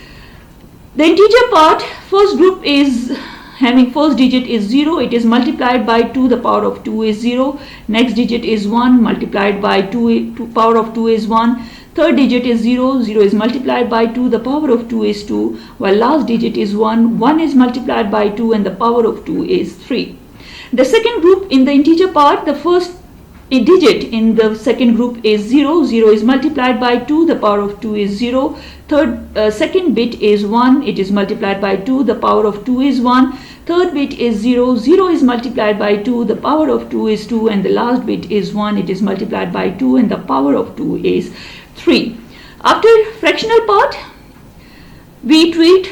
The integer part, first group is having first digit is 0. It is multiplied by 2. The power of 2 is 0. Next digit is 1 multiplied by 2. Power of 2 is 1. Third digit is 0. 0 is multiplied by 2. The power of 2 is 2. While last digit is 1. 1 is multiplied by 2 and the power of 2 is 3. The second group in the integer part, the first digit in the second group is 0. 0 is multiplied by 2. The power of 2 is 0. Second bit is 1. It is multiplied by 2. The power of 2 is 1. Third bit is 0. 0 is multiplied by 2. The power of 2 is 2. And the last bit is 1. It is multiplied by 2. And the power of 2 is 3. After fractional part, we treat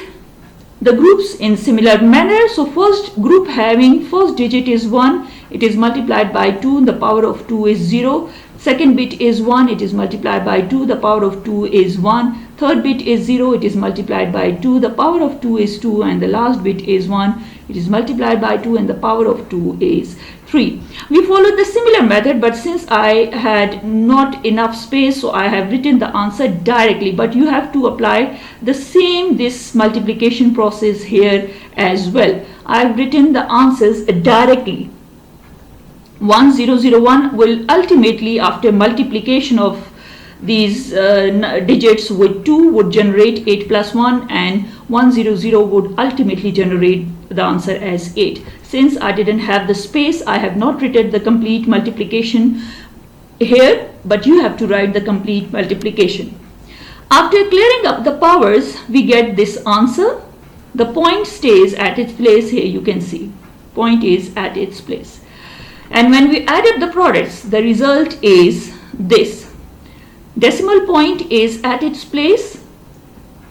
the groups in similar manner. So first group having first digit is 1. It is multiplied by 2. The power of 2 is 0. Second bit is 1. It is multiplied by 2. The power of 2 is 1. Third bit is 0. It is multiplied by 2. The power of 2 is 2. And the last bit is 1. It is multiplied by 2 and the power of 2 is 3. We followed the similar method, but since I had not enough space, so I have written the answer directly. But you have to apply this multiplication process here as well. I have written the answers directly. 1001 will ultimately, after multiplication of these digits with 2, would generate 8 plus 1, and 100 would ultimately generate the answer as 8. Since I didn't have the space, I have not written the complete multiplication here, but you have to write the complete multiplication. After clearing up the powers, we get this answer. The point stays at its place. Here you can see point is at its place. And when we add up the products, the result is this. decimal point is at its place.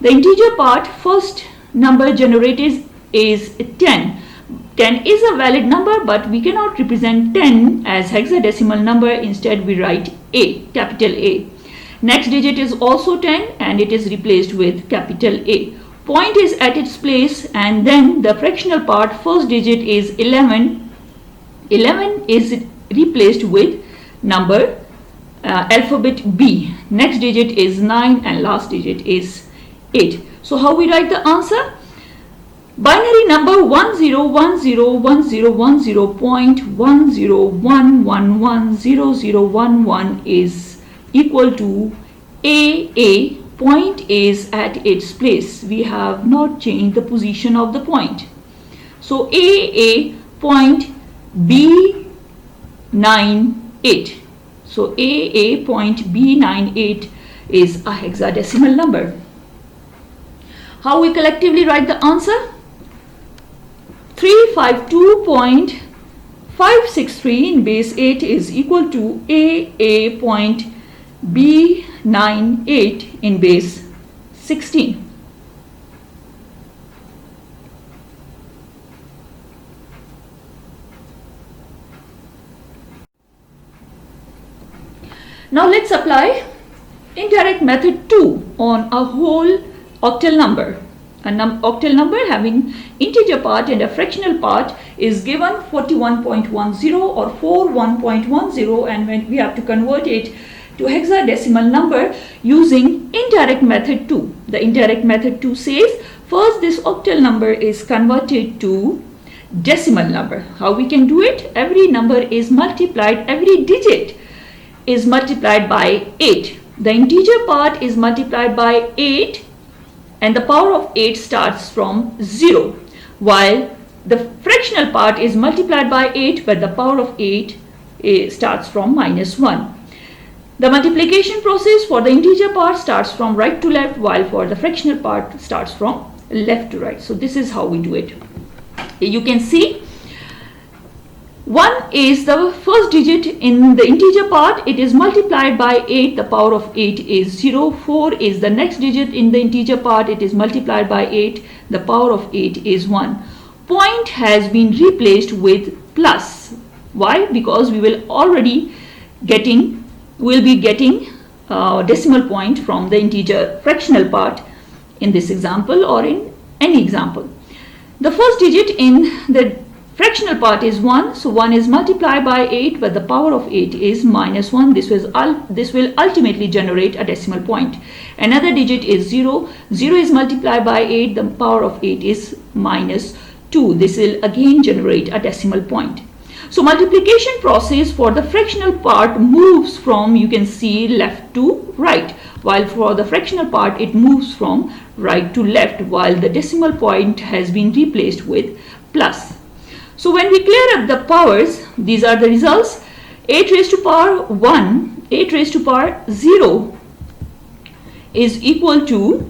The integer part, first number generated is 10. 10 is a valid number, but we cannot represent 10 as hexadecimal number. Instead, we write A, capital A. Next digit is also 10 and it is replaced with capital A. Point is at its place, and then the fractional part, first digit is 11. 11 is replaced with number alphabet B. Next digit is 9 and last digit is 8. So how we write the answer? Binary number 101010.10110011 is equal to AA. Point is at its place. We have not changed the position of the point. So AA point B98. So AA point B98 is a hexadecimal number. How we collectively write the answer? 352.563 in base 8 is equal to AA point B98 in base 16. Now let's apply indirect method 2 on a whole octal number. An octal number having integer part and a fractional part is given 41.10 or 41.10, and when we have to convert it to hexadecimal number using indirect method 2. The indirect method 2 says first this octal number is converted to decimal number. How we can do it? Every number is multiplied, every digit is multiplied by 8. The integer part is multiplied by 8 and the power of 8 starts from 0, while the fractional part is multiplied by 8 but the power of 8 starts from -1. The multiplication process for the integer part starts from right to left, while for the fractional part starts from left to right. So this is how we do it. You can see 1 is the first digit in the integer part. It is multiplied by 8. The power of 8 is 0. 4 is the next digit in the integer part. It is multiplied by 8. The power of 8 is 1. Point has been replaced with plus. Why? Because we will be getting decimal point from the integer fractional part in this example or in any example. The first digit in the fractional part is 1, so 1 is multiplied by 8 but the power of 8 is -1. This will ultimately generate a decimal point. Another digit is 0. 0 is multiplied by 8, the power of 8 is -2. This will again generate a decimal point. So multiplication process for the fractional part moves from, you can see, left to right, while for the fractional part it moves from right to left, while the decimal point has been replaced with plus. So when we clear up the powers, these are the results. 8 raised to power 1, 8 raised to power 0 is equal to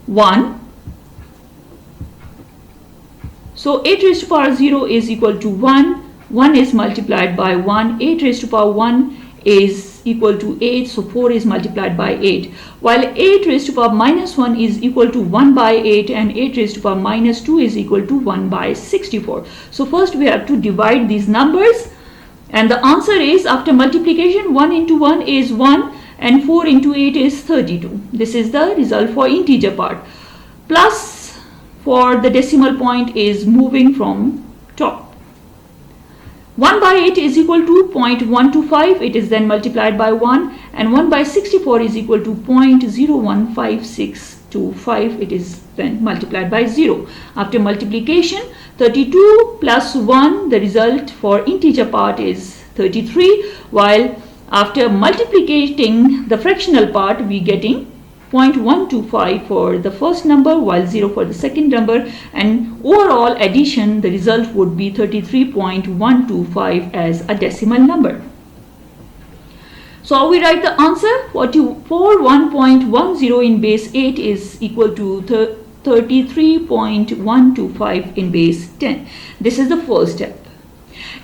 1. So 8 raised to power 0 is equal to 1. 1 is multiplied by 1. 8 raised to power 1 is equal to 8. So 4 is multiplied by 8. While 8 raised to power -1 is equal to 1 by 8, and 8 raised to power -2 is equal to 1 by 64. So first we have to divide these numbers, and the answer is, after multiplication, 1 into 1 is 1 and 4 into 8 is 32. This is the result for integer part. Plus for the decimal point is moving from top. 1 by 8 is equal to 0.125. It is then multiplied by 1, and 1 by 64 is equal to 0.015625. It is then multiplied by 0. After multiplication, 32 plus 1, the result for integer part is 33, while after multiplicating the fractional part, we getting 0.125 for the first number while 0 for the second number, and overall addition, the result would be 33.125 as a decimal number. So how we write the answer? 41.10 in base 8 is equal to 33.125 in base 10. This is the first step.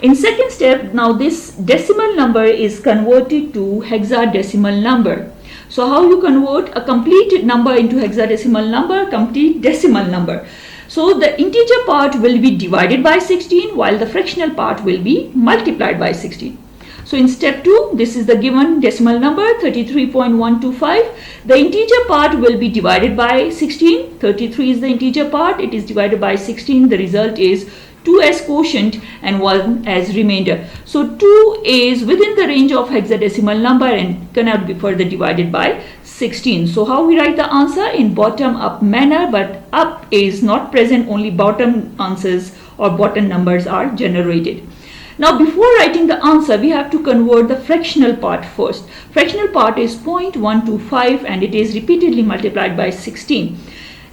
In second step, now this decimal number is converted to hexadecimal number. So how you convert a complete number into hexadecimal number, complete decimal number. So the integer part will be divided by 16 while the fractional part will be multiplied by 16. So in step 2, this is the given decimal number 33.125. The integer part will be divided by 16. 33 is the integer part. It is divided by 16. The result is 2 as quotient and 1 as remainder. So 2 is within the range of hexadecimal number and cannot be further divided by 16. So how we write the answer? In bottom up manner, but up is not present, only bottom answers or bottom numbers are generated. Now before writing the answer, we have to convert the fractional part first. Fractional part is 0.125 and it is repeatedly multiplied by 16.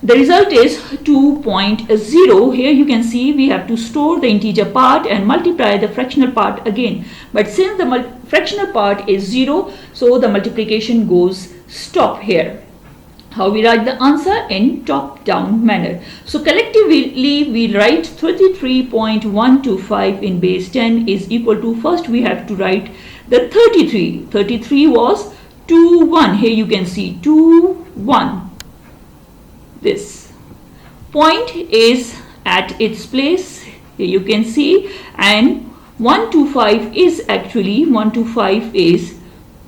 The result is 2.0. Here you can see we have to store the integer part and multiply the fractional part again. But since the fractional part is 0, so the multiplication goes stop here. How we write the answer? In top-down manner. So collectively we write 33.125 in base 10 is equal to, first we have to write the 33. 33 was 2, 1. Here you can see 2, 1. This point is at its place, here you can see, and 125 is actually 125 is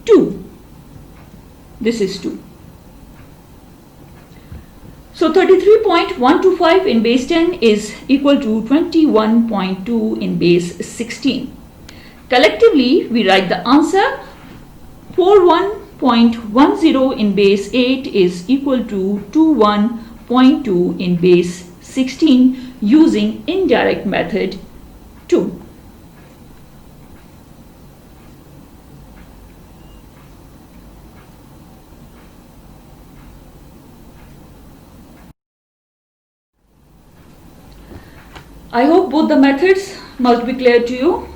2. This is 2. So 33.125 in base 10 is equal to 21.2 in base 16. Collectively we write the answer 41.10 in base 8 is equal to 21.2 in base 16 using indirect method 2. I hope both the methods must be clear to you.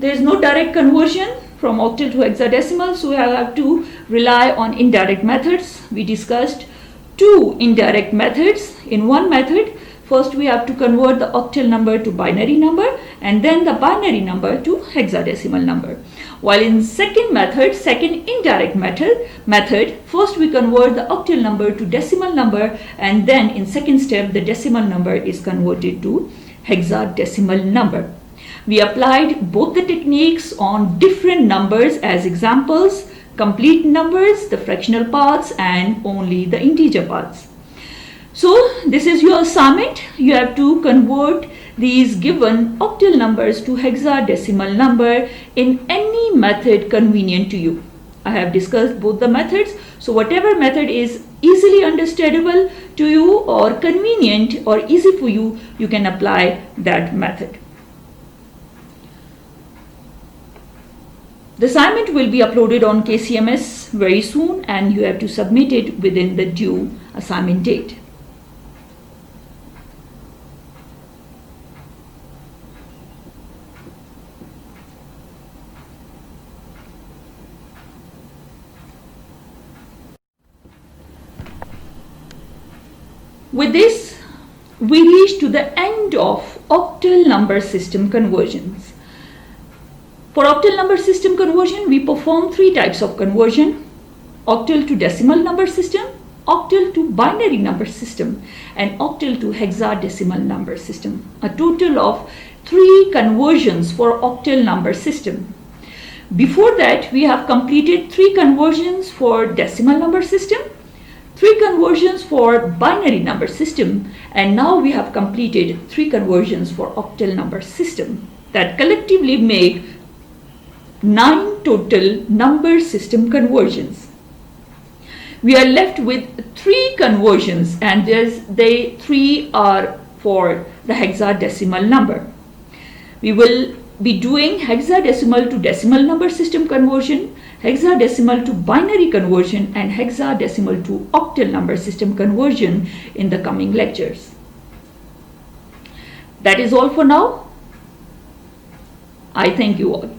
There is no direct conversion from octal to hexadecimal, so we have to rely on indirect methods. We discussed 2 indirect methods. In one method, first we have to convert the octal number to binary number and then the binary number to hexadecimal number. While in second method, second indirect method, first we convert the octal number to decimal number and then in second step the decimal number is converted to hexadecimal number. We applied both the techniques on different numbers as examples, complete numbers, the fractional parts and only the integer parts. So this is your assignment. You have to convert these given octal numbers to hexadecimal number in any method convenient to you. I have discussed both the methods. So whatever method is easily understandable to you or convenient or easy for you, you can apply that method. The assignment will be uploaded on KCMS very soon and you have to submit it within the due assignment date. With this, we reach to the end of octal number system conversions. For octal number system conversion, we perform 3 types of conversion: octal to decimal number system, octal to binary number system, and octal to hexadecimal number system. A total of 3 conversions for octal number system. Before that, we have completed 3 conversions for decimal number system, 3 conversions for binary number system, and now we have completed 3 conversions for octal number system that collectively make 9 total number system conversions. We are left with 3 conversions and they 3 are for the hexadecimal number. We will be doing hexadecimal to decimal number system conversion, hexadecimal to binary conversion and hexadecimal to octal number system conversion in the coming lectures. That is all for now. I thank you all.